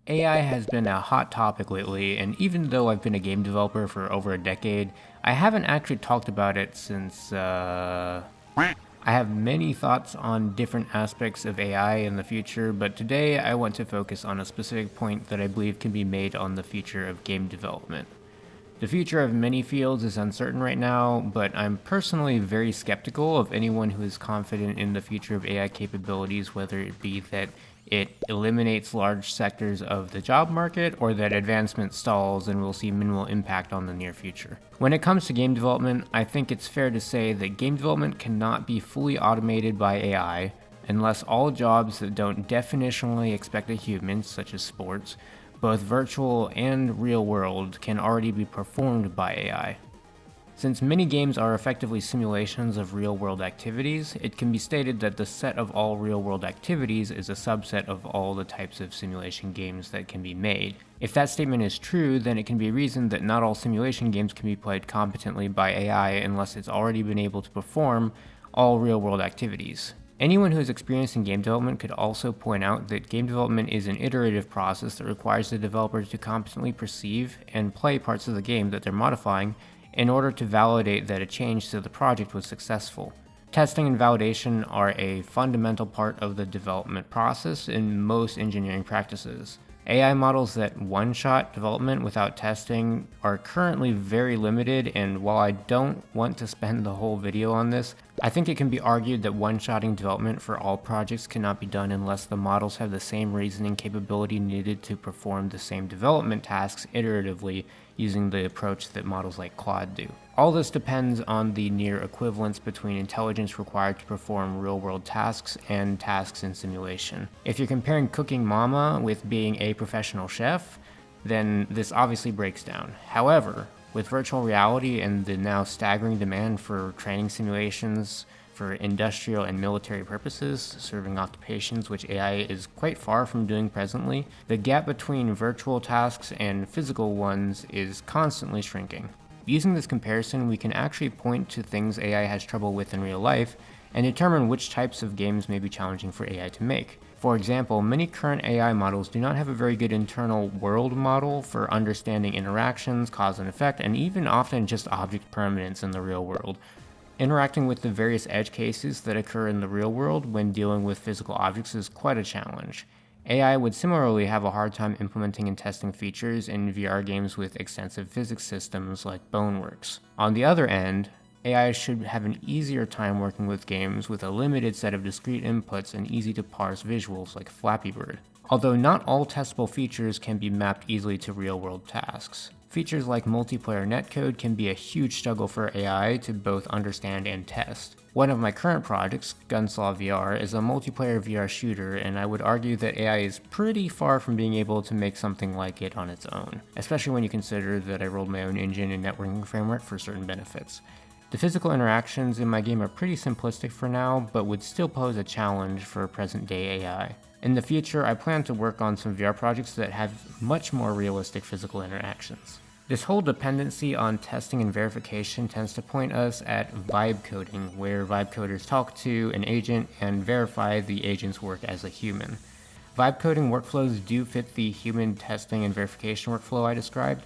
AI has been a hot topic lately, and even though I've been a game developer for over a decade, I haven't actually talked about it since, I have many thoughts on different aspects of AI in the future, but today I want to focus on a specific point that I believe can be made on the future of game development. The future of many fields is uncertain right now, but I'm personally very skeptical of anyone who is confident in the future of AI capabilities, whether it be that it eliminates large sectors of the job market or that advancement stalls and we'll see minimal impact on the near future. When it comes to game development, I think it's fair to say that game development cannot be fully automated by AI unless all jobs that don't definitionally expect a human, such as sports, both virtual and real world, can already be performed by AI. Since many games are effectively simulations of real-world activities, it can be stated that the set of all real-world activities is a subset of all the types of simulation games that can be made. If that statement is true, then it can be reasoned that not all simulation games can be played competently by AI unless it's already been able to perform all real-world activities. Anyone who is experienced in game development could also point out that game development is an iterative process that requires the developer to competently perceive and play parts of the game that they're modifying in order to validate that a change to the project was successful. Testing and validation are a fundamental part of the development process in most engineering practices. AI models that one-shot development without testing are currently very limited, and while I don't want to spend the whole video on this, I think it can be argued that one-shotting development for all projects cannot be done unless the models have the same reasoning capability needed to perform the same development tasks iteratively using the approach that models like Claude do. All this depends on the near equivalence between intelligence required to perform real-world tasks and tasks in simulation. If you're comparing cooking mama with being a professional chef, then this obviously breaks down. However, with virtual reality and the now staggering demand for training simulations for industrial and military purposes, serving occupations which AI is quite far from doing presently, the gap between virtual tasks and physical ones is constantly shrinking. Using this comparison, we can actually point to things AI has trouble with in real life and determine which types of games may be challenging for AI to make. For example, many current AI models do not have a very good internal world model for understanding interactions, cause and effect, and even often just object permanence in the real world. Interacting with the various edge cases that occur in the real world when dealing with physical objects is quite a challenge. AI would similarly have a hard time implementing and testing features in VR games with extensive physics systems like Boneworks. On the other end, AI should have an easier time working with games with a limited set of discrete inputs and easy to parse visuals like Flappy Bird. Although not all testable features can be mapped easily to real-world tasks. Features like multiplayer netcode can be a huge struggle for AI to both understand and test. One of my current projects, GunSlaw VR, is a multiplayer VR shooter, and I would argue that AI is pretty far from being able to make something like it on its own, especially when you consider that I rolled my own engine and networking framework for certain benefits. The physical interactions in my game are pretty simplistic for now, but would still pose a challenge for present-day AI. In the future, I plan to work on some VR projects that have much more realistic physical interactions. This whole dependency on testing and verification tends to point us at vibe coding, where vibe coders talk to an agent and verify the agent's work as a human. Vibe coding workflows do fit the human testing and verification workflow I described,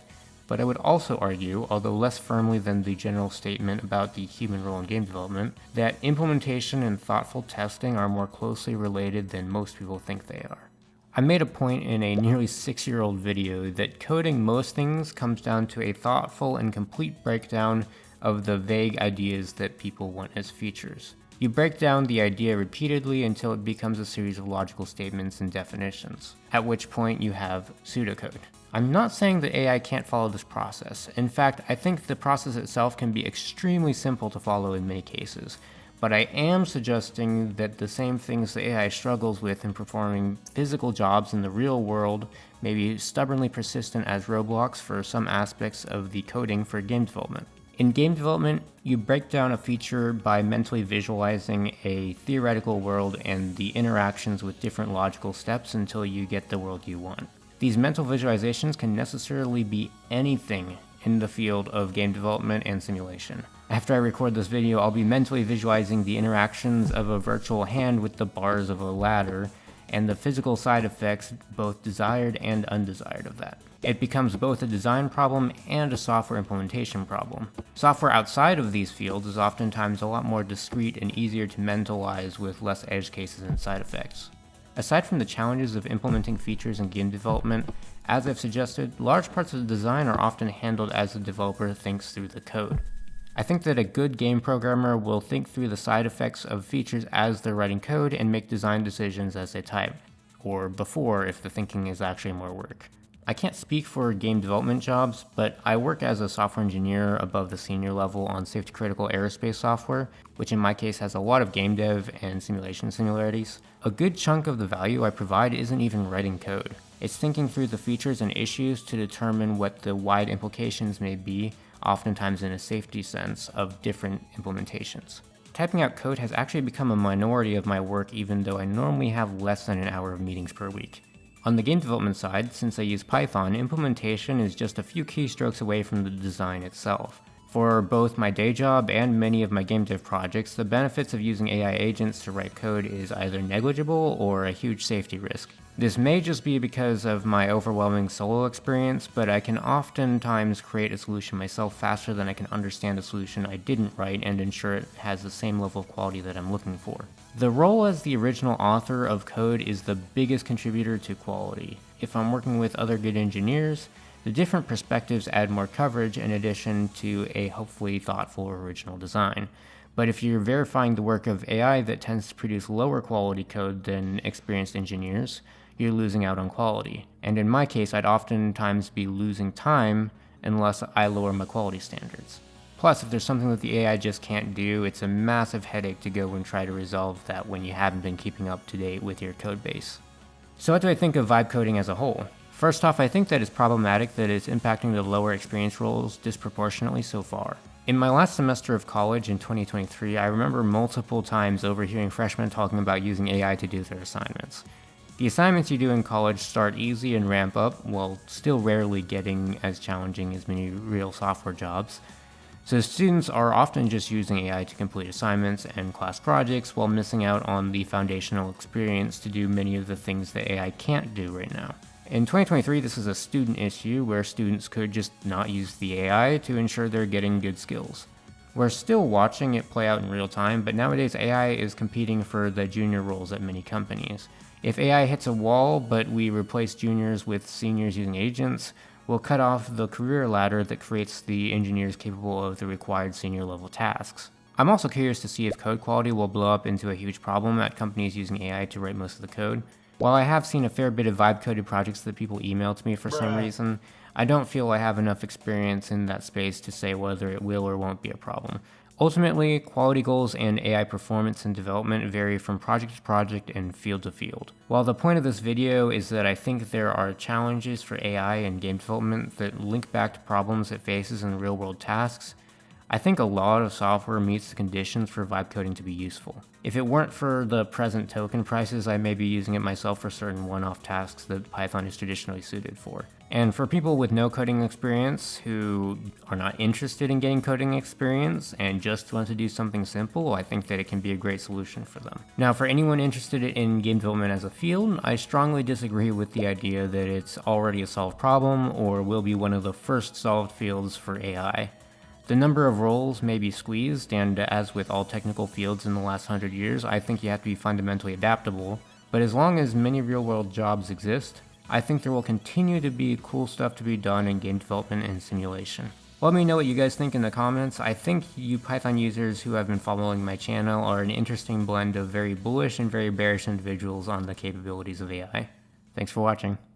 but I would also argue, although less firmly than the general statement about the human role in game development, that implementation and thoughtful testing are more closely related than most people think they are. I made a point in a nearly 6-year-old video that coding most things comes down to a thoughtful and complete breakdown of the vague ideas that people want as features. You break down the idea repeatedly until it becomes a series of logical statements and definitions, at which point you have pseudocode. I'm not saying that AI can't follow this process. In fact, I think the process itself can be extremely simple to follow in many cases. But I am suggesting that the same things that AI struggles with in performing physical jobs in the real world may be stubbornly persistent as roadblocks for some aspects of the coding for game development. In game development, you break down a feature by mentally visualizing a theoretical world and the interactions with different logical steps until you get the world you want. These mental visualizations can necessarily be anything in the field of game development and simulation. After I record this video, I'll be mentally visualizing the interactions of a virtual hand with the bars of a ladder, and the physical side effects, both desired and undesired of that. It becomes both a design problem and a software implementation problem. Software outside of these fields is oftentimes a lot more discrete and easier to mentalize with less edge cases and side effects. Aside from the challenges of implementing features in game development, as I've suggested, large parts of the design are often handled as the developer thinks through the code. I think that a good game programmer will think through the side effects of features as they're writing code and make design decisions as they type, or before if the thinking is actually more work. I can't speak for game development jobs, but I work as a software engineer above the senior level on safety-critical aerospace software, which in my case has a lot of game dev and simulation similarities. A good chunk of the value I provide isn't even writing code. It's thinking through the features and issues to determine what the wide implications may be, oftentimes in a safety sense, of different implementations. Typing out code has actually become a minority of my work, even though I normally have less than an hour of meetings per week. On the game development side, since I use Python, implementation is just a few keystrokes away from the design itself. For both my day job and many of my game dev projects, the benefits of using AI agents to write code is either negligible or a huge safety risk. This may just be because of my overwhelming solo experience, but I can oftentimes create a solution myself faster than I can understand a solution I didn't write and ensure it has the same level of quality that I'm looking for. The role as the original author of code is the biggest contributor to quality. If I'm working with other good engineers, the different perspectives add more coverage in addition to a hopefully thoughtful original design. But if you're verifying the work of AI that tends to produce lower quality code than experienced engineers, you're losing out on quality. And in my case, I'd oftentimes be losing time unless I lower my quality standards. Plus, if there's something that the AI just can't do, it's a massive headache to go and try to resolve that when you haven't been keeping up to date with your code base. So what do I think of vibe coding as a whole? First off, I think that it's problematic that it's impacting the lower experience roles disproportionately so far. In my last semester of college in 2023, I remember multiple times overhearing freshmen talking about using AI to do their assignments. The assignments you do in college start easy and ramp up, while still rarely getting as challenging as many real software jobs. So students are often just using AI to complete assignments and class projects while missing out on the foundational experience to do many of the things that AI can't do right now. In 2023, this is a student issue where students could just not use the AI to ensure they're getting good skills. We're still watching it play out in real time, but nowadays AI is competing for the junior roles at many companies. If AI hits a wall, but we replace juniors with seniors using agents, we'll cut off the career ladder that creates the engineers capable of the required senior level tasks. I'm also curious to see if code quality will blow up into a huge problem at companies using AI to write most of the code. While I have seen a fair bit of vibe-coded projects that people email to me for some reason, I don't feel I have enough experience in that space to say whether it will or won't be a problem. Ultimately, quality goals and AI performance and development vary from project to project and field to field. While the point of this video is that I think there are challenges for AI and game development that link back to problems it faces in real-world tasks, I think a lot of software meets the conditions for vibe coding to be useful. If it weren't for the present token prices, I may be using it myself for certain one-off tasks that Python is traditionally suited for. And for people with no coding experience who are not interested in getting coding experience and just want to do something simple, I think that it can be a great solution for them. Now, for anyone interested in game development as a field, I strongly disagree with the idea that it's already a solved problem or will be one of the first solved fields for AI. The number of roles may be squeezed, and as with all technical fields in the last 100 years, I think you have to be fundamentally adaptable, but as long as many real-world jobs exist, I think there will continue to be cool stuff to be done in game development and simulation. Let me know what you guys think in the comments. I think you Python users who have been following my channel are an interesting blend of very bullish and very bearish individuals on the capabilities of AI. Thanks for watching.